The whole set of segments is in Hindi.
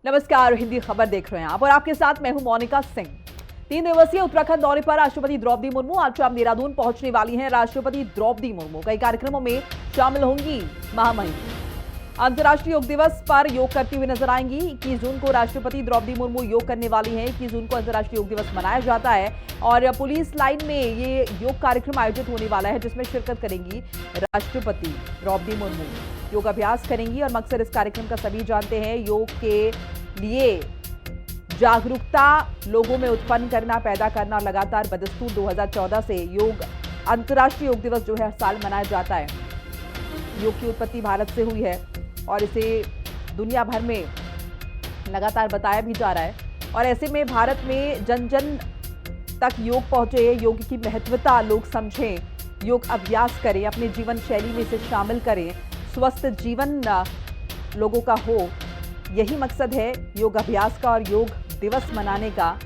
नमस्कार, हिंदी खबर देख रहे हैं आप और आपके साथ मैं हूं मोनिका सिंह। 3 दिवसीय उत्तराखंड दौरे पर राष्ट्रपति द्रौपदी मुर्मू आज शाम देहरादून पहुंचने वाली हैं। राष्ट्रपति द्रौपदी मुर्मू कई कार्यक्रमों में शामिल होंगी। महामहिम अंतर्राष्ट्रीय योग दिवस पर योग करती हुई नजर आएंगी। 21 जून को राष्ट्रपति द्रौपदी मुर्मू योग करने वाली हैं। 21 जून को अंतर्राष्ट्रीय योग दिवस मनाया जाता है और पुलिस लाइन में ये योग कार्यक्रम आयोजित होने वाला है, जिसमें शिरकत करेंगी राष्ट्रपति द्रौपदी मुर्मू। योग अभ्यास करेंगी और मकसद इस कार्यक्रम का सभी जानते हैं। योग के लिए जागरूकता लोगों में उत्पन्न करना, पैदा करना लगातार बदस्तूर 2014 से योग अंतर्राष्ट्रीय योग दिवस जो है हर साल मनाया जाता है। योग की उत्पत्ति भारत से हुई है और इसे दुनिया भर में लगातार बताया भी जा रहा है और ऐसे में भारत में जन जन तक योग पहुंचे, योग की महत्वता लोग समझें, योग अभ्यास करें, अपने जीवन शैली में इसे शामिल करें, स्वस्थ जीवन लोगों का हो, यही मकसद है योग अभ्यास का और योग दिवस मनाने का।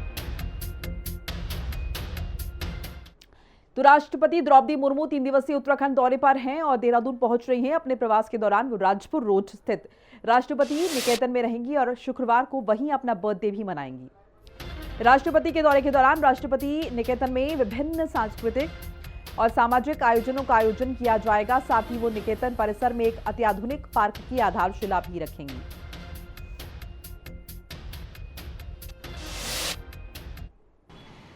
तो राष्ट्रपति द्रौपदी मुर्मू 3 दिवसीय उत्तराखंड दौरे पर हैं और देहरादून पहुंच रही हैं। अपने प्रवास के दौरान वो राजपुर रोड स्थित राष्ट्रपति निकेतन में रहेंगी और शुक्रवार को वहीं अपना बर्थडे भी मनाएंगी। राष्ट्रपति के दौरे के दौरान राष्ट्रपति निकेतन में विभिन्न सांस्कृतिक और सामाजिक आयोजनों का आयोजन किया जाएगा। साथ ही वो निकेतन परिसर में एक अत्याधुनिक पार्क की आधारशिला भी रखेंगी।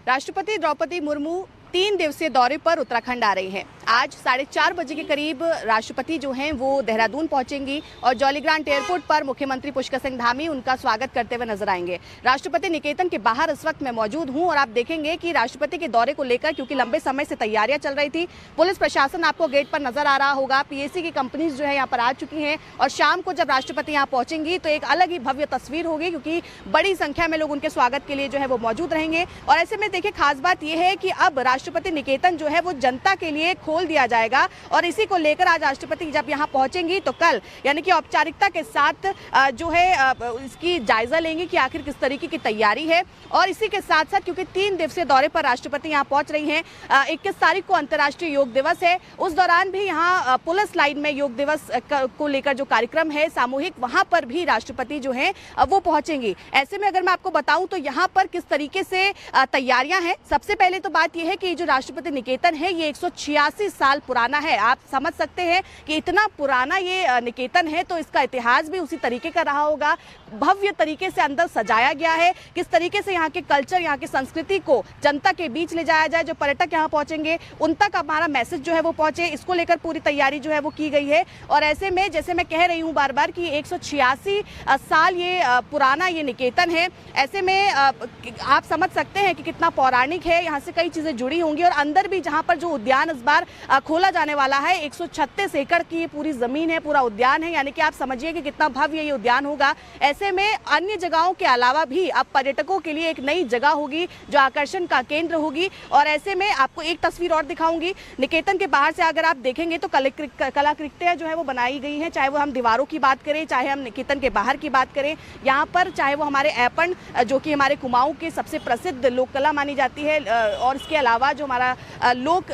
राष्ट्रपति द्रौपदी मुर्मू 3 दिवसीय दौरे पर उत्तराखंड आ रही हैं। आज 4:30 बजे के करीब राष्ट्रपति जो हैं वो देहरादून पहुंचेंगी और जौलीग्रांट एयरपोर्ट पर मुख्यमंत्री पुष्कर सिंह धामी उनका स्वागत करते हुए नजर आएंगे। राष्ट्रपति निकेतन के बाहर इस वक्त मैं मौजूद हूं और आप देखेंगे कि राष्ट्रपति के दौरे को लेकर क्योंकि लंबे समय से तैयारियां चल रही थी, पुलिस प्रशासन आपको गेट पर नजर आ रहा होगा। पीएसी की कंपनीज जो है यहाँ पर आ चुकी हैं और शाम को जब राष्ट्रपति यहाँ पहुंचेंगी तो एक अलग ही भव्य तस्वीर होगी क्योंकि बड़ी संख्या में लोग उनके स्वागत के लिए जो है वो मौजूद रहेंगे। और ऐसे में देखिए, खास बात यह है कि अब राष्ट्रपति निकेतन जो है वो जनता के लिए खोल दिया जाएगा और इसी को लेकर आज राष्ट्रपति जब यहां पहुंचेंगी तो कल यानी कि औपचारिकता के साथ जो है इसकी जायजा लेंगे कि आखिर किस तरीके की तैयारी है। और इसी के साथ साथ क्योंकि 3 दिवसीय दौरे पर राष्ट्रपति यहां पहुंच रही हैं, 21 तारीख को अंतर्राष्ट्रीय योग दिवस है, उस दौरान भी यहां पुलिस लाइन में योग दिवस को लेकर जो कार्यक्रम है सामूहिक, वहां पर भी राष्ट्रपति जो है वो पहुंचेंगी। ऐसे में अगर मैं आपको बताऊं तो यहाँ पर किस तरीके से तैयारियां हैं, सबसे पहले तो बात यह है कि जो राष्ट्रपति निकेतन है ये 186 साल पुराना है। आप समझ सकते हैं कि इतना पुराना ये निकेतन है तो इसका इतिहास भी उसी तरीके का रहा होगा। भव्य तरीके से अंदर सजाया गया है, किस तरीके से यहाँ के कल्चर, यहाँ की संस्कृति को जनता के बीच ले जाया जाए, जो पर्यटक यहाँ पहुंचेंगे उन तक हमारा मैसेज जो है वो पहुंचे, इसको लेकर पूरी तैयारी जो है वो की गई है। और ऐसे में जैसे मैं कह रही हूँ बार बार कि 186 साल ये पुराना ये निकेतन है। ऐसे में आप समझ सकते हैं कि कितना पौराणिक है, यहाँ से कई चीजें जुड़ी होंगी। और अंदर भी जहाँ पर जो उद्यान इस बार खोला जाने वाला है, 136 एकड़ की पूरी जमीन है, पूरा उद्यान है, यानी कि आप समझिए कि कितना भव्य ये उद्यान होगा। ऐसे में अन्य जगहों के अलावा भी अब पर्यटकों के लिए एक नई जगह होगी जो आकर्षण का केंद्र होगी। और ऐसे में आपको एक तस्वीर और दिखाऊंगी। निकेतन के बाहर से अगर आप देखेंगे तो कलाकृतियां जो है वो बनाई गई हैं, चाहे वो हम दीवारों की बात करें, चाहे हम निकेतन के बाहर की बात करें। यहाँ पर चाहे वो हमारे ऐपण जो कि हमारे कुमाऊं के सबसे प्रसिद्ध लोक कला मानी जाती है, और इसके अलावा जो हमारा लोक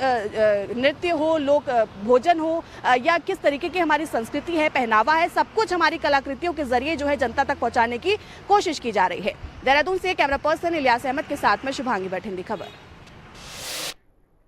नृत्य हो, लोक भोजन हो, या किस तरीके की हमारी संस्कृति है, पहनावा है, सब कुछ हमारी कलाकृतियों के जरिए जो है जनता तक पहुंचाने की कोशिश की जा रही है। देहरादून से कैमरा पर्सन इलियास अहमद के साथ में शुभांगी भट्ट, हिंदी खबर।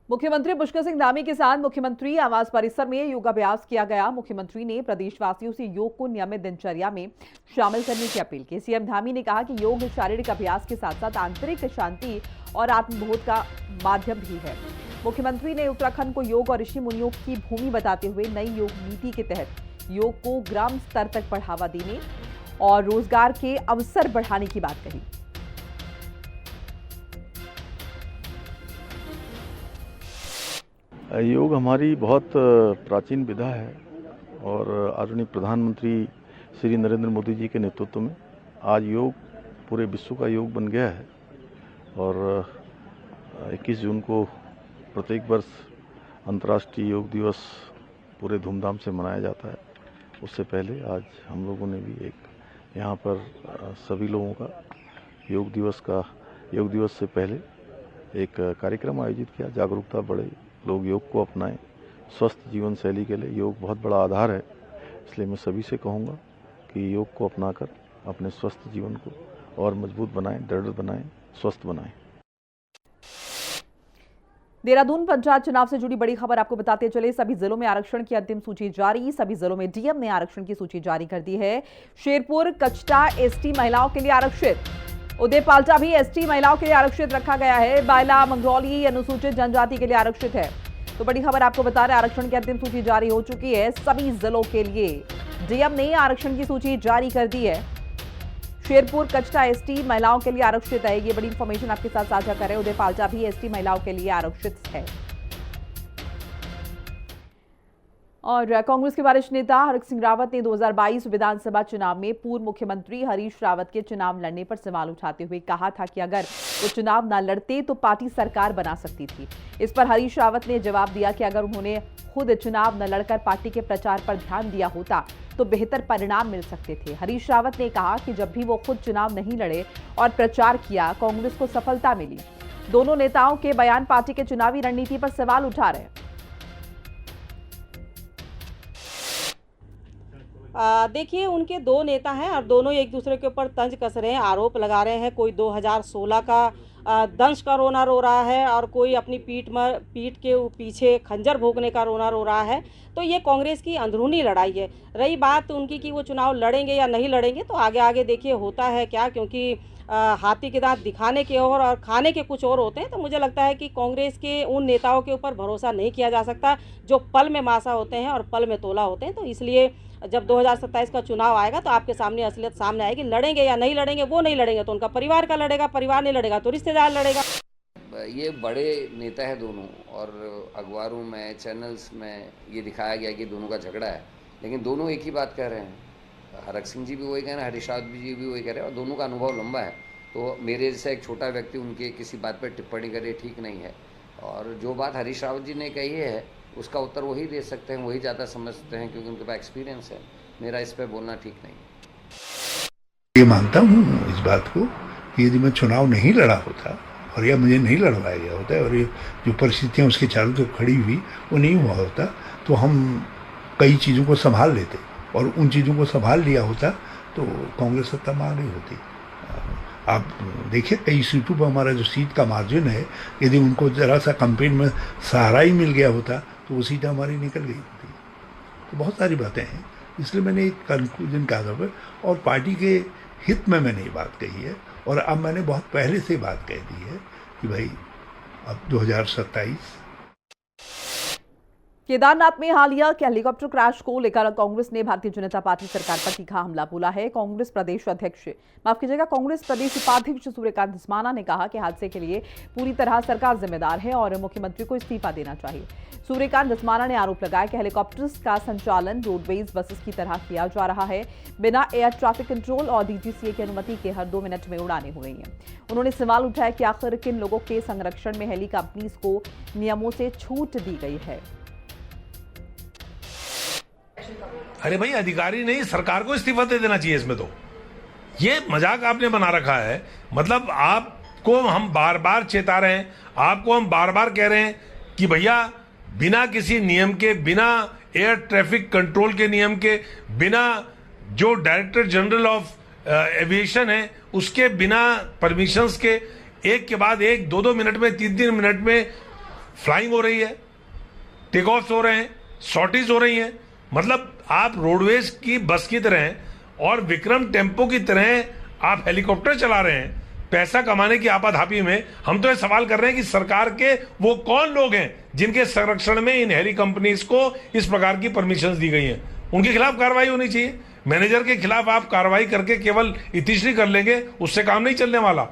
मुख्यमंत्री पुष्कर सिंह धामी के साथ मुख्यमंत्री आवास परिसर में योगाभ्यास किया गया। मुख्यमंत्री ने प्रदेशवासियों से योग को नियमित दिनचर्या में शामिल करने की अपील की। सीएम धामी ने कहा कि योग शारीरिक अभ्यास के साथ साथ आंतरिक शांति और आत्मबोध का माध्यम भी है। मुख्यमंत्री ने उत्तराखंड को योग और ऋषि मुनियों की भूमि बताते हुए नई योग नीति के तहत योग को ग्राम स्तर तक बढ़ावा देने और रोजगार के अवसर बढ़ाने की बात कही। योग हमारी बहुत प्राचीन विधा है और आदरणीय प्रधानमंत्री श्री नरेंद्र मोदी जी के नेतृत्व में आज योग पूरे विश्व का योग बन गया है। और 21 जून को प्रत्येक वर्ष अंतर्राष्ट्रीय योग दिवस पूरे धूमधाम से मनाया जाता है। उससे पहले आज हम लोगों ने भी एक यहाँ पर सभी लोगों का योग दिवस से पहले एक कार्यक्रम आयोजित किया, जागरूकता बढ़े, लोग योग को अपनाएं। स्वस्थ जीवन शैली के लिए योग बहुत बड़ा आधार है, इसलिए मैं सभी से कहूँगा कि योग को अपनाकर अपने स्वस्थ जीवन को और मजबूत बनाएं, दृढ़ बनाएं, स्वस्थ बनाएं। देहरादून पंचायत चुनाव से जुड़ी बड़ी खबर आपको बताते चले। सभी जिलों में आरक्षण की अंतिम सूची जारी। सभी जिलों में डीएम ने आरक्षण की सूची जारी कर दी है। शेरपुर कचटा एसटी महिलाओं के लिए आरक्षित, उदयपाल्टा भी एसटी महिलाओं के लिए आरक्षित रखा गया है। बायला मंगरौली अनुसूचित जनजाति के लिए आरक्षित है। तो बड़ी खबर आपको बता रहे, आरक्षण की अंतिम सूची जारी हो चुकी है सभी जिलों के लिए। डीएम ने आरक्षण की सूची जारी कर दी है। शेरपुर कचटा एसटी महिलाओं के लिए आरक्षित है। ये बड़ी इंफॉर्मेशन आपके साथ साझा कर रहे हैं। उदयपाल्टा भी एसटी महिलाओं के लिए आरक्षित है। और कांग्रेस के वरिष्ठ नेता हरक सिंह रावत ने 2022 विधानसभा चुनाव में पूर्व मुख्यमंत्री हरीश रावत के चुनाव लड़ने पर सवाल उठाते हुए कहा था कि अगर वो चुनाव न लड़ते तो पार्टी सरकार बना सकती थी। इस पर हरीश रावत ने जवाब दिया कि अगर उन्होंने खुद चुनाव न लड़कर पार्टी के प्रचार पर ध्यान दिया होता तो बेहतर परिणाम मिल सकते थे। हरीश रावत ने कहा कि जब भी वो खुद चुनाव नहीं लड़े और प्रचार किया, कांग्रेस को सफलता मिली। दोनों नेताओं के बयान पार्टी के चुनावी रणनीति पर सवाल उठा रहे हैं। देखिए, उनके दो नेता हैं और दोनों एक दूसरे के ऊपर तंज कस रहे हैं, आरोप लगा रहे हैं। कोई 2016 का दंश का रोना रो रहा है और कोई अपनी पीठ के पीछे खंजर भोंकने का रोना रो रहा है। तो ये कांग्रेस की अंदरूनी लड़ाई है। रही बात उनकी कि वो चुनाव लड़ेंगे या नहीं लड़ेंगे, तो आगे आगे देखिए होता है क्या, क्योंकि हाथी के दांत दिखाने के और खाने के कुछ और होते हैं। तो मुझे लगता है कि कांग्रेस के उन नेताओं के ऊपर भरोसा नहीं किया जा सकता जो पल में मासा होते हैं और पल में तोला होते हैं। तो इसलिए जब 2027 का चुनाव आएगा तो आपके सामने असलियत सामने आएगी। लड़ेंगे या नहीं लड़ेंगे, वो नहीं लड़ेंगे तो उनका परिवार का लड़ेगा, परिवार नहीं लड़ेगा तो रिश्तेदार लड़ेगा। ये बड़े नेता है दोनों, और अखबारों में, चैनल्स में ये दिखाया गया कि दोनों का झगड़ा है, लेकिन दोनों एक ही बात कह रहे हैं। हरक सिंह जी भी वही कह रहे हैं, हरीश रावत जी भी वही कह रहे हैं, और दोनों का अनुभव लंबा है। तो मेरे जैसा एक छोटा व्यक्ति उनके किसी बात पर टिप्पणी करे ठीक नहीं है। और जो बात हरीश रावत जी ने कही है उसका उत्तर वही दे सकते हैं, वही ज़्यादा समझते हैं, क्योंकि उनके पास एक्सपीरियंस है। मेरा इस पर बोलना ठीक नहीं। ये मानता हूँ इस बात को कि यदि मैं चुनाव नहीं लड़ा होता और या मुझे नहीं लड़वाया गया होता और ये जो परिस्थितियाँ उसके चारों तरफ खड़ी हुई वो नहीं हुआ होता, तो हम कई चीज़ों को संभाल लेते, और उन चीज़ों को संभाल लिया होता तो कांग्रेस सत्ता में आ गई होती। आप देखिए कई सीटों पर हमारा जो सीट का मार्जिन है, यदि उनको ज़रा सा कैंपेन में सहारा ही मिल गया होता तो वो सीटें हमारी निकल गई होती। तो बहुत सारी बातें हैं, इसलिए मैंने एक कंक्लूजन कहा था और पार्टी के हित में मैंने ये बात कही है। और अब मैंने बहुत पहले से बात कह दी है कि भाई अब 2027। केदारनाथ में हालिया के हेलीकॉप्टर क्रैश को लेकर कांग्रेस ने भारतीय जनता पार्टी सरकार पर तीखा हमला बोला है। कांग्रेस प्रदेश उपाध्यक्ष सूर्यकांत धस्माना ने कहा कि हादसे के लिए पूरी तरह सरकार जिम्मेदार है और मुख्यमंत्री को इस्तीफा देना चाहिए। सूर्यकांत धस्माना ने आरोप लगाया कि हेलीकॉप्टर्स का संचालन रोडवेज बसेस की तरह किया जा रहा है। बिना एयर ट्रैफिक कंट्रोल और डीजीसीए की अनुमति के हर 2 मिनट में उड़ानें हो रही हैं। उन्होंने सवाल उठाया कि आखिर किन लोगों के संरक्षण में हेली कंपनीज को नियमों से छूट दी गई है। अरे भाई, अधिकारी नहीं, सरकार को इस्तीफा दे देना चाहिए। इसमें तो ये मजाक आपने बना रखा है। मतलब आपको हम बार बार चेता रहे हैं, आपको हम बार बार कह रहे हैं कि भैया बिना किसी नियम के, बिना एयर ट्रैफिक कंट्रोल के नियम के, बिना जो डायरेक्टर जनरल ऑफ एविएशन है उसके बिना परमिशंस के, एक के बाद एक 2-2 मिनट में, 3-3 मिनट में फ्लाइंग हो रही है, टेक ऑफ हो रहे हैं, सॉर्टीज हो रही हैं। मतलब आप रोडवेज की बस की तरह और विक्रम टेम्पो की तरह आप हेलीकॉप्टर चला रहे हैं पैसा कमाने की आपाधापी में। हम तो ये सवाल कर रहे हैं कि सरकार के वो कौन लोग हैं जिनके संरक्षण में इन हेली कंपनीज को इस प्रकार की परमिशंस दी गई हैं। उनके खिलाफ कार्रवाई होनी चाहिए। मैनेजर के खिलाफ आप कार्रवाई करके केवल इतिश्री कर लेंगे, उससे काम नहीं चलने वाला।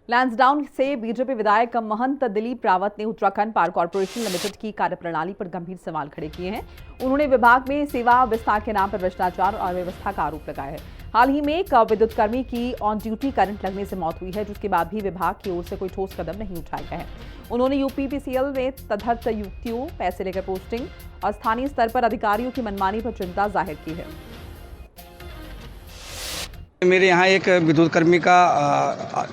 लैंसडाउन से बीजेपी विधायक महंत दिलीप रावत ने उत्तराखंड पावर कॉर्पोरेशन लिमिटेड की कार्यप्रणाली पर गंभीर सवाल खड़े किए हैं। उन्होंने विभाग में सेवा विस्तार के नाम पर भ्रष्टाचार और अव्यवस्था का आरोप लगाया है। हाल ही में एक विद्युत कर्मी की ऑन ड्यूटी करंट लगने से मौत हुई है, जिसके बाद भी विभाग की ओर से कोई ठोस कदम नहीं उठाया गया है। उन्होंने यूपीपीसीएल में तटस्थ युक्तियों, पैसे लेकर पोस्टिंग और स्थानीय स्तर पर अधिकारियों की मनमानी पर चिंता जाहिर की है। मेरे यहाँ एक विद्युत कर्मी का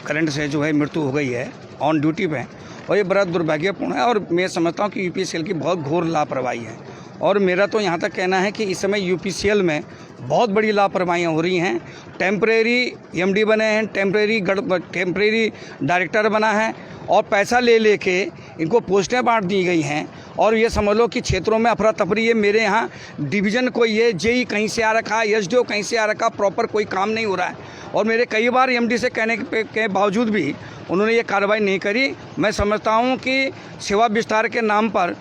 करंट से जो है मृत्यु हो गई है ऑन ड्यूटी पे, और ये बड़ा दुर्भाग्यपूर्ण है। और मैं समझता हूँ कि यूपीपीसीएल की बहुत घोर लापरवाही है। और मेरा तो यहाँ तक कहना है कि इस समय यूपीसीएल में बहुत बड़ी लापरवाहियाँ हो रही हैं। टेम्परेरी एमडी बने हैं, टेम्परेरी डायरेक्टर बना है और पैसा ले लेके इनको पोस्टें बांट दी गई हैं। और ये समझ लो कि क्षेत्रों में अफरा तफरी है। मेरे यहाँ डिवीज़न कोई है, जेई कहीं से आ रखा है, एसडीओ कहीं से आ रखा, प्रॉपर कोई काम नहीं हो रहा है। और मेरे कई बार एमडी से कहने के बावजूद भी उन्होंने ये कार्रवाई नहीं करी। मैं समझता हूँ कि सेवा विस्तार के नाम पर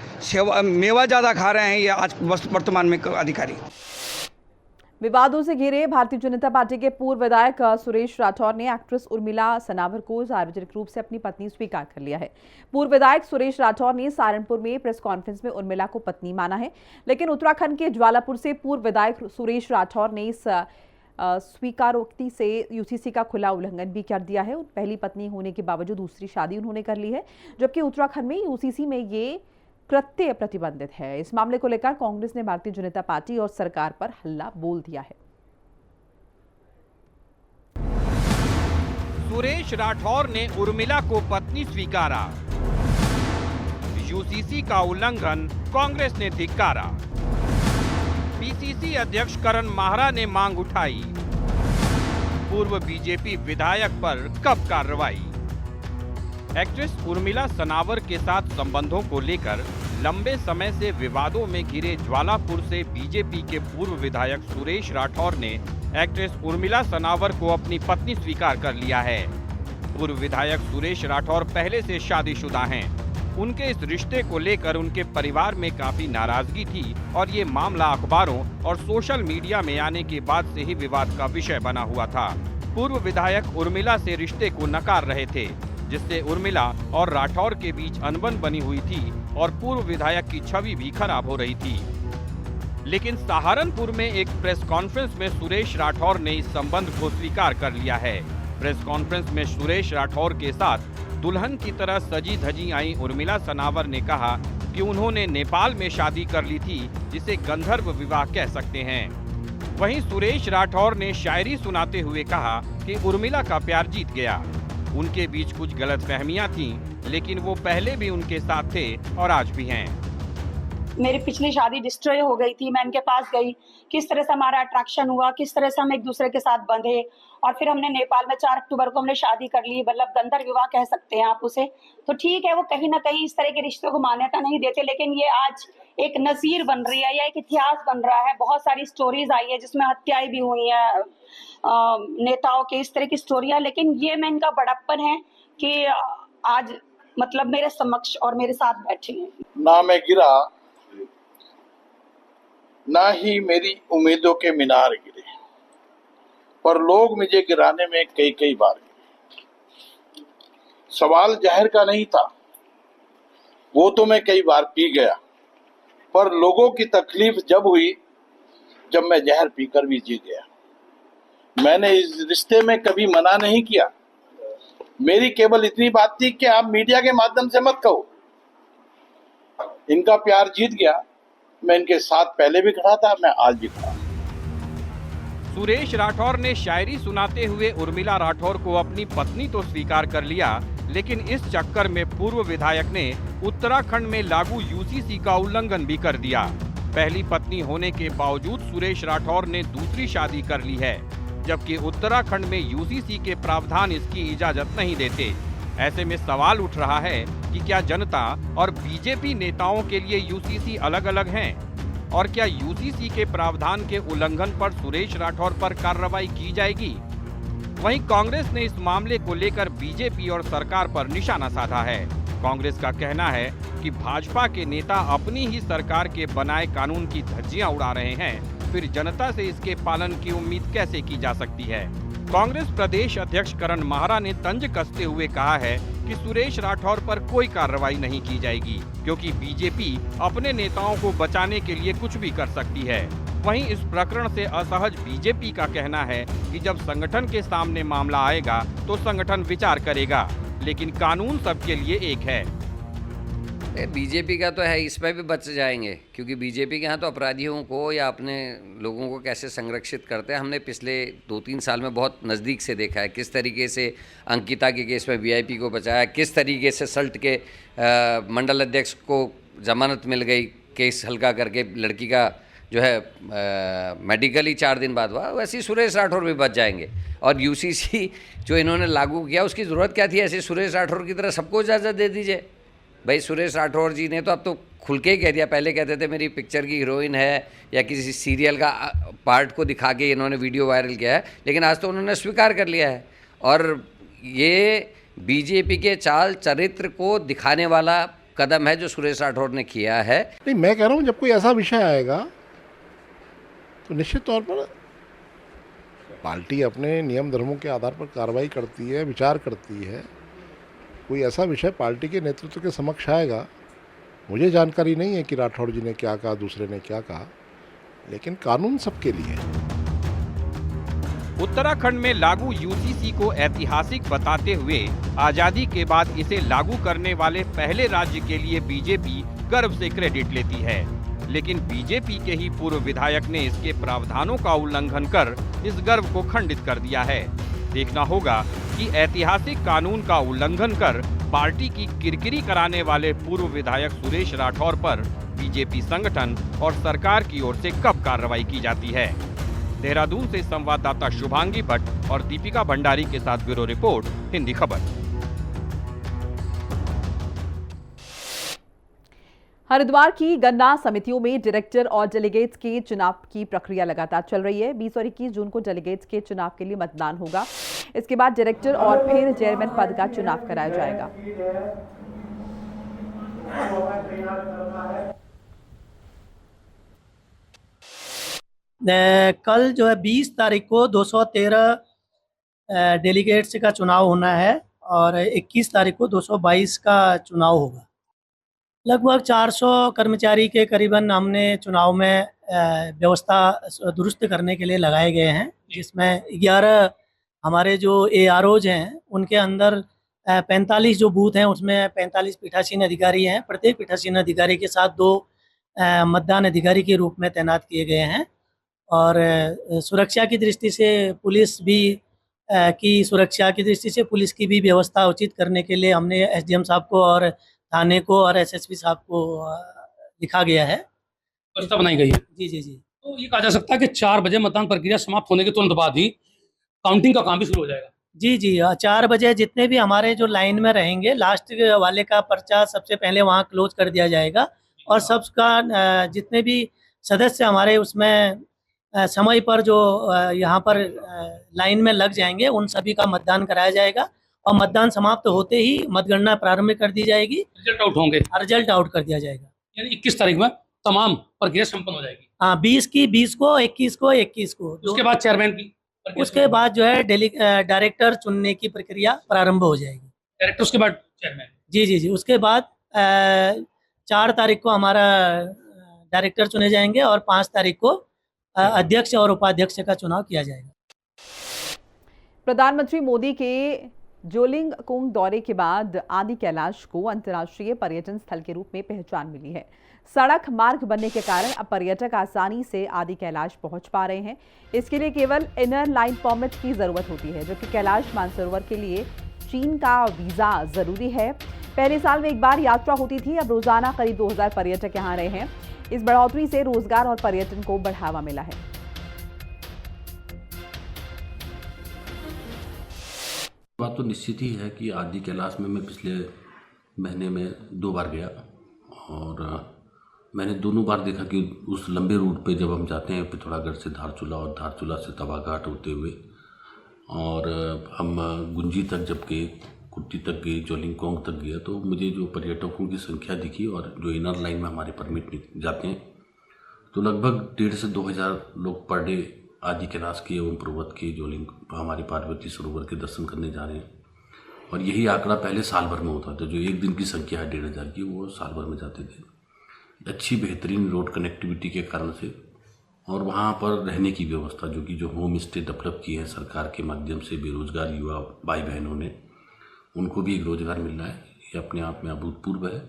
मेवा ज़्यादा खा रहे हैं ये आज वर्तमान में अधिकारी। विवादों से घिरे भारतीय जनता पार्टी के पूर्व विधायक सुरेश राठौर ने एक्ट्रेस उर्मिला सनावर को सार्वजनिक रूप से अपनी पत्नी स्वीकार कर लिया है। पूर्व विधायक सुरेश राठौर ने सहारनपुर में प्रेस कॉन्फ्रेंस में उर्मिला को पत्नी माना है, लेकिन उत्तराखंड के ज्वालापुर से पूर्व विधायक सुरेश राठौर ने इस स्वीकारोक्ति से यूसीसी का खुला उल्लंघन भी कर दिया है। पहली पत्नी होने के बावजूद दूसरी शादी उन्होंने कर ली है, जबकि उत्तराखंड में यूसीसी में ये कृत्य प्रतिबंधित है। इस मामले को लेकर कांग्रेस ने भारतीय जनता पार्टी और सरकार पर हल्ला बोल दिया है। सुरेश राठौर ने उर्मिला को पत्नी स्वीकारा, यूसीसी का उल्लंघन कांग्रेस ने धिक्कारा। पीसीसी अध्यक्ष करण माहरा ने मांग उठाई, पूर्व बीजेपी विधायक पर कब कार्रवाई। एक्ट्रेस उर्मिला सनावर के साथ संबंधों को लेकर लंबे समय से विवादों में घिरे ज्वालापुर से बीजेपी के पूर्व विधायक सुरेश राठौर ने एक्ट्रेस उर्मिला सनावर को अपनी पत्नी स्वीकार कर लिया है। पूर्व विधायक सुरेश राठौर पहले से शादीशुदा हैं। उनके इस रिश्ते को लेकर उनके परिवार में काफी नाराजगी थी और ये मामला अखबारों और सोशल मीडिया में आने के बाद से ही विवाद का विषय बना हुआ था। पूर्व विधायक उर्मिला से रिश्ते को नकार रहे थे, जिससे उर्मिला और राठौर के बीच अनबन बनी हुई थी और पूर्व विधायक की छवि भी खराब हो रही थी। लेकिन सहारनपुर में एक प्रेस कॉन्फ्रेंस में सुरेश राठौर ने इस संबंध को स्वीकार कर लिया है। प्रेस कॉन्फ्रेंस में सुरेश राठौर के साथ दुल्हन की तरह सजी धजी आई उर्मिला सनावर ने कहा कि उन्होंने नेपाल में शादी कर ली थी, जिसे गंधर्व विवाह कह सकते हैं। वहीं सुरेश राठौर ने शायरी सुनाते हुए कहा कि उर्मिला का प्यार जीत गया। उनके बीच कुछ गलतफहमियां थीं, लेकिन वो पहले भी उनके साथ थे और आज भी हैं। मेरी पिछली शादी डिस्ट्रॉय हो गई थी, मैं इनके पास गई, किस तरह से हमारा अट्रैक्शन हुआ, किस तरह से हम एक दूसरे के साथ बंधे और फिर हमने नेपाल में 4 अक्टूबर को हमने शादी कर ली। मतलब गंधर्व विवाह कह सकते हैं आप उसे। तो ठीक है, वो कहीं ना कहीं इस तरह के रिश्तों को मान्यता नहीं देते, लेकिन ये आज एक नज़ीर बन रही है या एक इतिहास बन रहा है। बहुत सारी स्टोरीज आई है जिसमें हत्याएं भी हुई हैं नेताओं के, इस तरह की स्टोरियां। लेकिन ये मैं इनका बड़प्पन है कि आज मतलब मेरे समक्ष और मेरे साथ बैठे हैं। ना मैं गिरा ना ही मेरी उम्मीदों के मीनार गिरे, पर लोग मुझे गिराने में कई बार गिरे। सवाल जहर का नहीं था, वो तो मैं कई बार पी गया, पर लोगों की तकलीफ जब हुई जब मैं जहर पीकर भी जी गया। मैंने इस रिश्ते में कभी मना नहीं किया। मेरी केवल इतनी बात थी कि आप मीडिया के माध्यम से मत कहो। इनका प्यार जीत गया। मैं इनके साथ पहले भी खड़ा था, मैं आज भी खड़ा। सुरेश राठौर ने शायरी सुनाते हुए उर्मिला राठौर को अपनी पत्नी तो स्वीकार कर लिया, लेकिन इस चक्कर में पूर्व विधायक ने उत्तराखंड में लागू यूसीसी का उल्लंघन भी कर दिया। पहली पत्नी होने के बावजूद सुरेश राठौर ने दूसरी शादी कर ली है, जबकि उत्तराखंड में यूसीसी के प्रावधान इसकी इजाजत नहीं देते। ऐसे में सवाल उठ रहा है कि क्या जनता और बीजेपी नेताओं के लिए यूसीसी अलग अलग हैं? और क्या यूसीसी के प्रावधान के उल्लंघन पर सुरेश राठौर पर कार्रवाई की जाएगी? वहीं कांग्रेस ने इस मामले को लेकर बीजेपी और सरकार पर निशाना साधा है। कांग्रेस का कहना है कि भाजपा के नेता अपनी ही सरकार के बनाए कानून की धज्जियां उड़ा रहे हैं, फिर जनता से इसके पालन की उम्मीद कैसे की जा सकती है? कांग्रेस प्रदेश अध्यक्ष करण माहरा ने तंज कसते हुए कहा है कि सुरेश राठौर पर कोई कार्रवाई नहीं की जाएगी, क्योंकि बीजेपी अपने नेताओं को बचाने के लिए कुछ भी कर सकती है। वहीं इस प्रकरण से असहज बीजेपी का कहना है कि जब संगठन के सामने मामला आएगा तो संगठन विचार करेगा, लेकिन कानून सबके लिए एक है। बीजेपी का तो है, इसमें भी बच जाएंगे, क्योंकि बीजेपी के यहाँ तो अपराधियों को या अपने लोगों को कैसे संरक्षित करते हैं हमने पिछले 2-3 साल में बहुत नज़दीक से देखा है। किस तरीके से अंकिता के केस में वीआईपी को बचाया, किस तरीके से सल्ट के मंडल अध्यक्ष को जमानत मिल गई, केस हल्का करके लड़की का जो है मेडिकली 4 दिन बाद हुआ, वैसे ही सुरेश राठौर भी बच जाएंगे। और यूसीसी जो इन्होंने लागू किया उसकी ज़रूरत क्या थी? ऐसे सुरेश राठौर की तरह सबको इजाज़त दे दीजिए। भाई सुरेश राठौर जी ने तो अब तो खुल के ही कह दिया, पहले कहते थे मेरी पिक्चर की हीरोइन है या किसी सीरियल का पार्ट को दिखा के इन्होंने वीडियो वायरल किया है, लेकिन आज तो उन्होंने स्वीकार कर लिया है। और ये बीजेपी के चाल चरित्र को दिखाने वाला कदम है जो सुरेश राठौर ने किया है। नहीं, मैं कह रहा हूँ जब कोई ऐसा विषय आएगा तो निश्चित तौर पर पार्टी अपने नियम धर्मों के आधार पर कार्रवाई करती है, विचार करती है। कोई ऐसा विषय पार्टी के नेतृत्व के समक्ष आएगा, मुझे जानकारी नहीं है कि राठौर जी ने क्या कहा, दूसरे ने क्या कहा, लेकिन कानून सबके लिए है। उत्तराखंड में लागू यूसीसी को ऐतिहासिक बताते हुए आजादी के बाद इसे लागू करने वाले पहले राज्य के लिए बीजेपी गर्व से क्रेडिट लेती है, लेकिन बीजेपी के ही पूर्व विधायक ने इसके प्रावधानों का उल्लंघन कर इस गर्व को खंडित कर दिया है। देखना होगा कि ऐतिहासिक कानून का उल्लंघन कर पार्टी की किरकिरी कराने वाले पूर्व विधायक सुरेश राठौर पर बीजेपी संगठन और सरकार की ओर से कब कार्रवाई की जाती है। देहरादून से संवाददाता शुभांगी भट्ट और दीपिका भंडारी के साथ ब्यूरो रिपोर्ट, हिंदी खबर। हरिद्वार की गन्ना समितियों में डायरेक्टर और डेलीगेट्स के चुनाव की प्रक्रिया लगातार चल रही है। 20 और 21 जून को डेलीगेट्स के चुनाव के लिए मतदान होगा। इसके बाद डायरेक्टर और फिर चेयरमैन पद का चुनाव कराया जाएगा। कल जो है 20 तारीख को 213 डेलीगेट्स का चुनाव होना है और 21 तारीख को 222 का चुनाव होगा। लगभग 400 कर्मचारी के करीबन हमने चुनाव में व्यवस्था दुरुस्त करने के लिए लगाए गए हैं, जिसमें 11 हमारे जो AROs हैं उनके अंदर 45 जो बूथ हैं उसमें 45 पीठासीन अधिकारी हैं। प्रत्येक पीठासीन अधिकारी के साथ 2 मतदान अधिकारी के रूप में तैनात किए गए हैं। और सुरक्षा की दृष्टि से पुलिस भी की सुरक्षा की दृष्टि से पुलिस की भी व्यवस्था उचित करने के लिए हमने SDM साहब को और थाने को और SSP साहब को लिखा गया है, व्यवस्था बनाई गई है। जी। तो ये कहा जा सकता है कि 4 बजे मतदान प्रक्रिया समाप्त होने के तुरंत बाद ही काउंटिंग का काम भी शुरू हो जाएगा। जी 4 बजे जितने भी हमारे जो लाइन में रहेंगे, लास्ट वाले का पर्चा सबसे पहले वहाँ क्लोज कर दिया जाएगा और सबका जितने भी सदस्य हमारे उसमें समय पर जो यहाँ पर लाइन में लग जाएंगे उन सभी का मतदान कराया जाएगा और मतदान समाप्त होते ही मतगणना प्रारंभ कर दी जाएगी। रिजल्ट आउट होंगे, रिजल्ट आउट कर दिया जाएगा। यानी 21 तारीख में तमाम प्रक्रिया संपन्न हो जाएगी। हाँ, 20 की 20 को, 21 को 21 को। उसके बाद चेयरमैन की, उसके बाद जो है डायरेक्टर चुनने की प्रक्रिया प्रारंभ हो जाएगी। डायरेक्टर उसके बाद चेयरमैन। जी। उसके बाद 4 तारीख को हमारा डायरेक्टर चुने जाएंगे और 5 तारीख को अध्यक्ष और उपाध्यक्ष का चुनाव किया जाएगा। प्रधानमंत्री मोदी के जोलिंग कुंग दौरे के बाद आदि कैलाश को अंतर्राष्ट्रीय पर्यटन स्थल के रूप में पहचान मिली है। सड़क मार्ग बनने के कारण अब पर्यटक आसानी से आदि कैलाश पहुंच पा रहे हैं। इसके लिए केवल इनर लाइन परमिट की जरूरत होती है, जबकि कैलाश मानसरोवर के लिए चीन का वीजा जरूरी है। पहले साल में एक बार यात्रा होती थी, अब रोजाना करीब 2000 पर्यटक यहाँ रहे हैं। इस बढ़ोतरी से रोजगार और पर्यटन को बढ़ावा मिला है। बात तो निश्चित ही है कि आदि कैलाश में मैं पिछले महीने में 2 बार गया और मैंने दोनों बार देखा कि उस लंबे रूट पे जब हम जाते हैं पिथौरागढ़ से धारचूला और धारचूला से तवाघाट होते हुए और हम गुंजी तक जब गए, कुट्टी तक गए, जोलिंगकोंग तक गया, तो मुझे जो पर्यटकों की संख्या दिखी और जो इनर लाइन में हमारे परमिट जाते हैं तो लगभग 1,500 से 2,000 लोग पर डे आदि कैलाश के एवं पर्वत के जोलिंग हमारे पार्वती सरोवर के दर्शन करने जा रहे हैं। और यही आंकड़ा पहले साल भर में होता था। जो एक दिन की संख्या है 1,500 की, वो साल भर में जाते थे। अच्छी बेहतरीन रोड कनेक्टिविटी के कारण से और वहाँ पर रहने की व्यवस्था जो होम स्टे डेवलप की है सरकार के माध्यम से बेरोजगार युवा भाई बहनों ने, उनको भी एक रोजगार मिल रहा है। ये अपने आप में अभूतपूर्व है।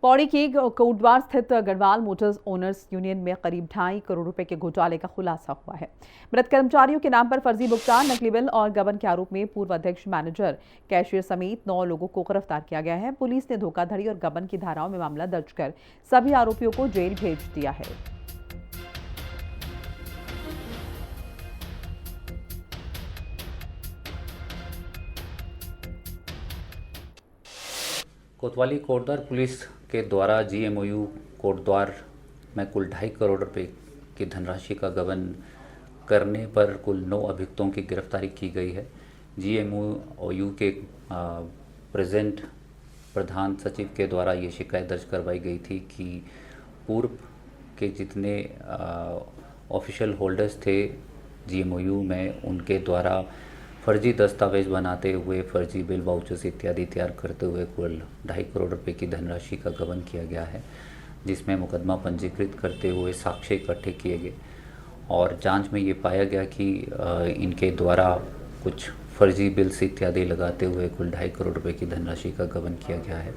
पौड़ी की कोटद्वार स्थित गढ़वाल मोटर्स ओनर्स यूनियन में करीब 2.5 करोड़ रुपए के घोटाले का खुलासा हुआ है। मृत कर्मचारियों के नाम पर फर्जी भुगतान, नकली बिल और गबन के आरोप में पूर्व अध्यक्ष, मैनेजर, कैशियर समेत 9 लोगों को गिरफ्तार किया गया है। पुलिस ने धोखाधड़ी और गबन की धाराओं में मामला दर्ज कर सभी आरोपियों को जेल भेज दिया है। कोतवाली कोटद्वार पुलिस के द्वारा GMOU कोटद्वार में कुल 2.5 करोड़ रुपए की धनराशि का गबन करने पर कुल 9 अभियुक्तों की गिरफ्तारी की गई है। GMOU के प्रेजेंट प्रधान सचिव के द्वारा ये शिकायत दर्ज करवाई गई थी कि पूर्व के जितने ऑफिशियल होल्डर्स थे GMOU में, उनके द्वारा फर्जी दस्तावेज बनाते हुए फर्जी बिल, वाउचर्स इत्यादि तैयार करते हुए कुल 2.5 करोड़ रुपए की धनराशि का गबन किया गया है, जिसमें मुकदमा पंजीकृत करते हुए साक्ष्य इकट्ठे किए गए और जांच में ये पाया गया कि इनके द्वारा कुछ फर्जी बिल्स इत्यादि लगाते हुए कुल 2.5 करोड़ रुपए की धनराशि का गबन किया गया है।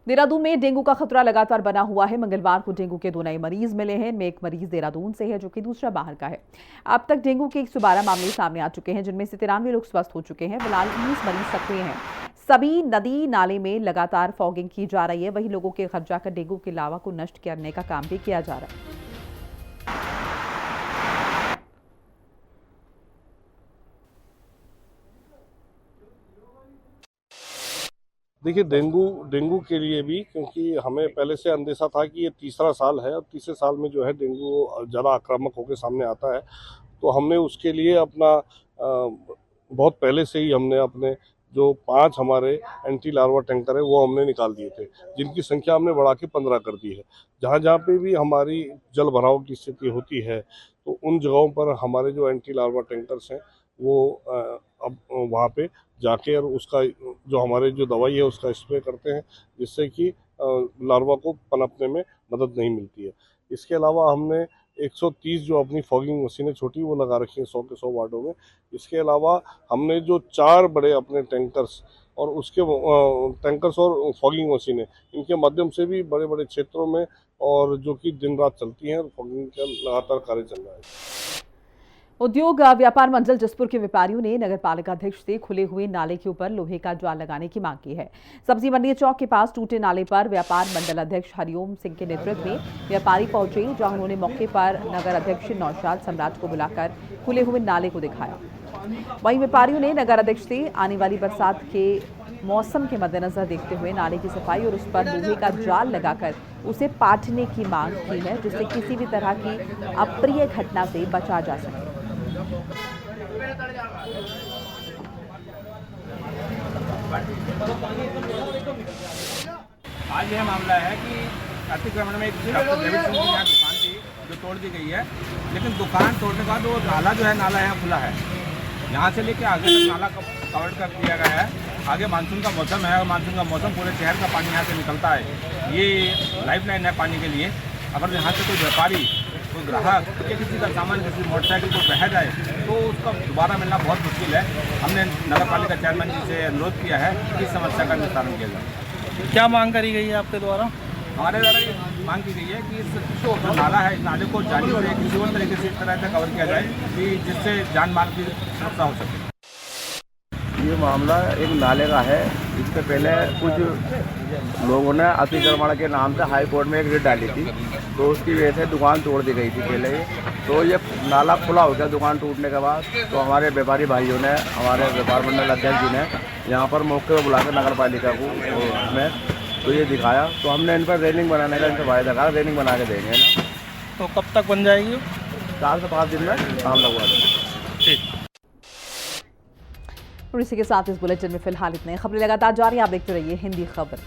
देहरादून में डेंगू का खतरा लगातार बना हुआ है। मंगलवार को डेंगू के 2 नए मरीज मिले हैं। इनमें एक मरीज देहरादून से है, जो कि दूसरा बाहर का है। अब तक डेंगू के 112 मामले सामने आ चुके हैं, जिनमें से 93 लोग स्वस्थ हो चुके हैं। फिलहाल 19 मरीज सक्रिय हैं। सभी नदी नाले में लगातार फॉगिंग की जा रही है। वहीं लोगों के घर जाकर डेंगू के लावा को नष्ट करने का काम भी किया जा रहा है। देखिए, डेंगू के लिए भी, क्योंकि हमें पहले से अंदेशा था कि ये तीसरा साल है और तीसरे साल में जो है डेंगू ज़्यादा आक्रामक होकर सामने आता है, तो हमने उसके लिए अपना बहुत पहले से ही हमने अपने जो 5 हमारे एंटी लार्वा टैंकर है वो हमने निकाल दिए थे, जिनकी संख्या हमने बढ़ा के 15 कर दी है। जहाँ जहाँ पे भी हमारी जल भराव की स्थिति होती है, तो उन जगहों पर हमारे जो एंटी लार्वा टैंकर्स हैं वो अब वहाँ पे जाके और उसका जो हमारे जो दवाई है उसका स्प्रे करते हैं, जिससे कि लार्वा को पनपने में मदद नहीं मिलती है। इसके अलावा हमने 130 जो अपनी फॉगिंग मशीनें छोटी वो लगा रखी हैं 100 के 100 वार्डों में। इसके अलावा हमने जो 4 बड़े अपने टैंकर्स और उसके टैंकर्स और फॉगिंग मशीनें, इनके माध्यम से भी बड़े बड़े क्षेत्रों में और जो कि दिन रात चलती हैं, फॉगिंग का लगातार कार्य चल रहा है। उद्योग व्यापार मंडल जसपुर के व्यापारियों ने नगर पालिका अध्यक्ष से खुले हुए नाले के ऊपर लोहे का जाल लगाने की मांग की है। सब्जी मंडी चौक के पास टूटे नाले पर व्यापार मंडल अध्यक्ष हरिओम सिंह के नेतृत्व में व्यापारी पहुंचे, जहां उन्होंने मौके पर नगर अध्यक्ष नौशाद सम्राट को बुलाकर खुले हुए नाले को दिखाया। वहीं व्यापारियों ने नगर अध्यक्ष से आने वाली बरसात के मौसम के मद्देनजर देखते हुए नाले की सफाई और उस पर लोहे का जाल लगाकर उसे पाटने की मांग की है, जिससे किसी भी तरह की अप्रिय घटना से बचा जा सके। आज यह मामला है कि अतिक्रमण में एक डॉक्टर देवी सिंह की यहाँ दुकान थी जो तोड़ दी गई है, लेकिन दुकान तोड़ने के बाद वो नाला जो है, नाला यहाँ खुला है। यहाँ से लेके आगे तक नाला कवर कर दिया गया है। आगे मानसून का मौसम है और मानसून का मौसम पूरे शहर का पानी यहाँ से निकलता है। ये लाइफलाइन है पानी के लिए। अगर यहाँ से कोई व्यापारी, कोई ग्राहक या किसी का सामान, किसी मोटरसाइकिल को बह जाए तो उसका दोबारा मिलना बहुत मुश्किल है। हमने नगर पालिका चेयरमैन जी से अनुरोध किया है कि इस समस्या का निस्तारण किया जाए। क्या मांग करी गई है आपके द्वारा? हमारे द्वारा ये मांग की गई है कि इस जो नाला है, इस नाले को जाली से किसी और तरीके से इस तरह से कवर किया जाए कि जिससे जान माल की सुरक्षा हो सके। ये मामला एक नाले का है। इससे पहले कुछ लोगों ने अतिक्रमण के नाम से हाई कोर्ट में एक रिट डाली थी, तो उसकी वजह से दुकान तोड़ दी गई थी पहले ही। तो ये नाला खुला हो गया दुकान टूटने के बाद। तो हमारे व्यापारी भाइयों ने, हमारे व्यापार मंडल अध्यक्ष जी ने यहाँ पर मौके पर बुलाकर नगर पालिका को में तो ये दिखाया। तो हमने इन पर रेलिंग बनाने का इनसे वायदा कहा, रेलिंग बना के देंगे ना। तो कब तक बन जाएगी? 4 से 5 दिन में काम लगवा देंगे। ठीक। और इसी के साथ इस बुलेटिन में फिलहाल इतने खबरें लगातार जारी, आप देखते रहिए हिंदी खबर।